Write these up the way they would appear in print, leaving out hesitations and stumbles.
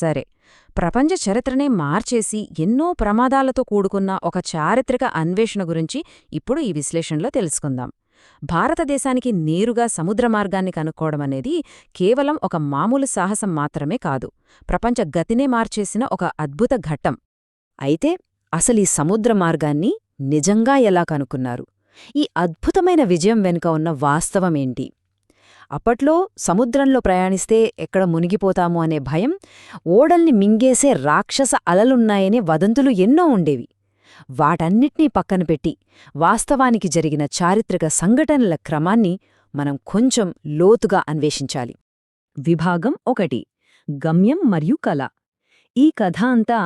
సరే, ప్రపంచ చరిత్రనే మార్చేసి ఎన్నో ప్రమాదాలతో కూడుకున్న ఒక చారిత్రక అన్వేషణ గురించి ఇప్పుడు ఈ విశ్లేషణలో తెలుసుకుందాం. భారతదేశానికి నేరుగా సముద్ర మార్గాన్ని కనుక్కోవడమనేది కేవలం ఒక మామూలు సాహసం మాత్రమే కాదు, ప్రపంచ గతినే మార్చేసిన ఒక అద్భుత ఘట్టం. అయితే అసలీ సముద్ర మార్గాన్ని నిజంగా ఎలా కనుక్కున్నారు? ఈ అద్భుతమైన విజయం వెనుక ఉన్న వాస్తవమేంటి? అప్పట్లో సముద్రంలో ప్రయాణిస్తే ఎక్కడ మునిగిపోతాము అనే భయం, ఓడల్ని మింగేసే రాక్షస అలలున్నాయనే వదంతులు ఎన్నో ఉండేవి. వాటన్నిటినీ పక్కన పెట్టి వాస్తవానికి జరిగిన చారిత్రక సంఘటనల క్రమాన్ని మనం కొంచెం లోతుగా అన్వేషించాలి. విభాగం 1: గమ్యం మరియు కల. ఈ కథ అంతా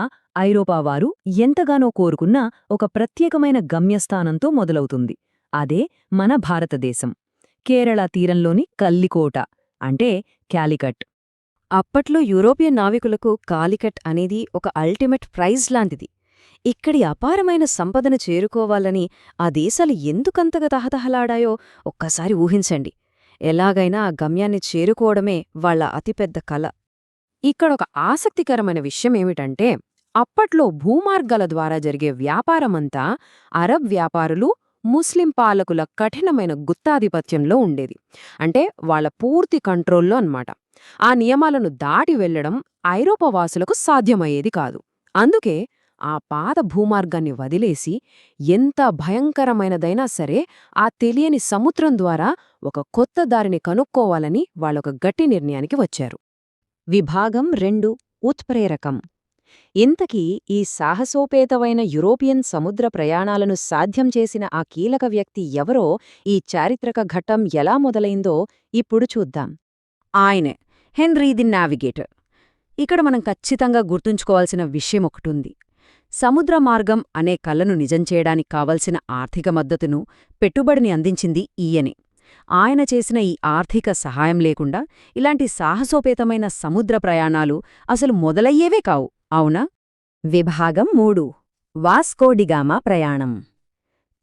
ఐరోపావారు ఎంతగానో కోరుకున్న ఒక ప్రత్యేకమైన గమ్యస్థానంతో మొదలవుతుంది. అదే మన భారతదేశం, కేరళ తీరంలోని కల్లికోట, అంటే క్యాలికట్. అప్పట్లో యూరోపియన్ నావికులకు కాలికట్ అనేది ఒక అల్టిమేట్ ప్రైజ్ లాంటిది. ఇక్కడి అపారమైన సంపదను చేరుకోవాలని ఆ దేశాలు ఎందుకంతగా తహతహలాడాయో ఒక్కసారి ఊహించండి. ఎలాగైనా ఆ గమ్యాన్ని చేరుకోవడమే వాళ్ల అతిపెద్ద కల. ఇక్కడొక ఆసక్తికరమైన విషయమేమిటంటే, అప్పట్లో భూమార్గాల ద్వారా జరిగే వ్యాపారమంతా అరబ్ వ్యాపారులు, ముస్లిం పాలకుల కఠినమైన గుత్తాధిపత్యంలో ఉండేది. అంటే వాళ్ల పూర్తి కంట్రోల్లో అన్నమాట. ఆ నియమాలను దాటి వెళ్లడం ఐరోపావాసులకు సాధ్యమయ్యేది కాదు. అందుకే ఆ పాత భూమార్గాన్ని వదిలేసి ఎంత భయంకరమైనదైనా సరే ఆ తెలియని సముద్రం ద్వారా ఒక కొత్త దారిని కనుక్కోవాలని వాళ్ళొక గట్టి నిర్ణయానికి వచ్చారు. విభాగం 2: ఉత్ప్రేరకం. ఇంతకీ ఈ సాహసోపేతమైన యూరోపియన్ సముద్ర ప్రయాణాలను సాధ్యం చేసిన ఆ కీలక వ్యక్తి ఎవరో, ఈ చారిత్రక ఘట్టం ఎలా మొదలైందో ఇప్పుడు చూద్దాం. ఆయనే హెన్రీ ది నావిగేటర్. ఇక్కడ మనం ఖచ్చితంగా గుర్తుంచుకోవాల్సిన విషయమొకటుంది. సముద్ర మార్గం అనే కలను నిజం చేయడానికి కావలసిన ఆర్థిక మద్దతును, పెట్టుబడిని అందించింది ఈయనే. ఆయన చేసిన ఈ ఆర్థిక సహాయం లేకుండా ఇలాంటి సాహసోపేతమైన సముద్ర ప్రయాణాలు అసలు మొదలయ్యేవే కావు, అవునా? విభాగం 3: వాస్కో డి గామా ప్రయాణం.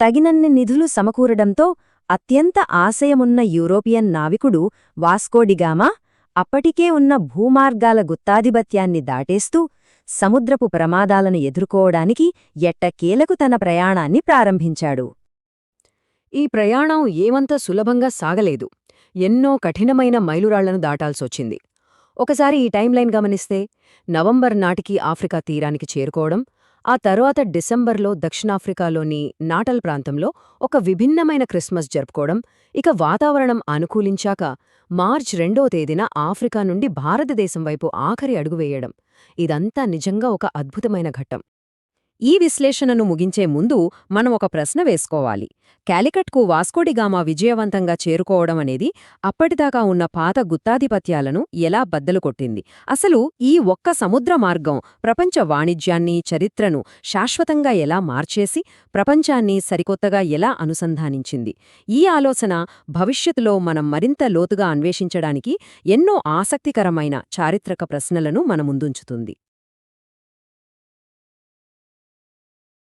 తగినన్ని నిధులు సమకూరడంతో అత్యంత ఆశయమున్న యూరోపియన్ నావికుడు వాస్కో డి గామా అప్పటికే ఉన్న భూమార్గాల గుత్తాధిపత్యాన్ని దాటేస్తూ సముద్రపు ప్రమాదాలను ఎదుర్కోవడానికి ఎట్టకేలకు తన ప్రయాణాన్ని ప్రారంభించాడు. ఈ ప్రయాణం ఏమంత సులభంగా సాగలేదు. ఎన్నో కఠినమైన మైలురాళ్లను దాటాల్సొచ్చింది. ఒకసారి ఈ టైంలైన్ గమనిస్తే, నవంబర్ నాటికి ఆఫ్రికా తీరానికి చేరుకోవడం, ఆ తరువాత డిసెంబర్లో దక్షిణాఫ్రికాలోని నాటల్ ప్రాంతంలో ఒక విభిన్నమైన క్రిస్మస్ జరుపుకోవడం, ఇక వాతావరణం అనుకూలించాక మార్చ్ 2వ తేదీన ఆఫ్రికా నుండి భారతదేశం వైపు ఆఖరి అడుగు వేయడం, ఇదంతా నిజంగా ఒక అద్భుతమైన ఘట్టం. ఈ విశ్లేషణను ముగించే ముందు మనం ఒక ప్రశ్న వేసుకోవాలి. క్యాలికట్కు వాస్కోడిగామా విజయవంతంగా చేరుకోవడం అనేది అప్పటిదాకా ఉన్న పాత గుత్తాధిపత్యాలను ఎలా బద్దలు కొట్టింది? అసలు ఈ ఒక్క సముద్ర మార్గం ప్రపంచ వాణిజ్యాన్ని, చరిత్రను శాశ్వతంగా ఎలా మార్చేసి ప్రపంచాన్ని సరికొత్తగా ఎలా అనుసంధానించింది? ఈ ఆలోచన భవిష్యత్తులో మనం మరింత లోతుగా అన్వేషించడానికి ఎన్నో ఆసక్తికరమైన చారిత్రక ప్రశ్నలను మన ముందుంచుతుంది.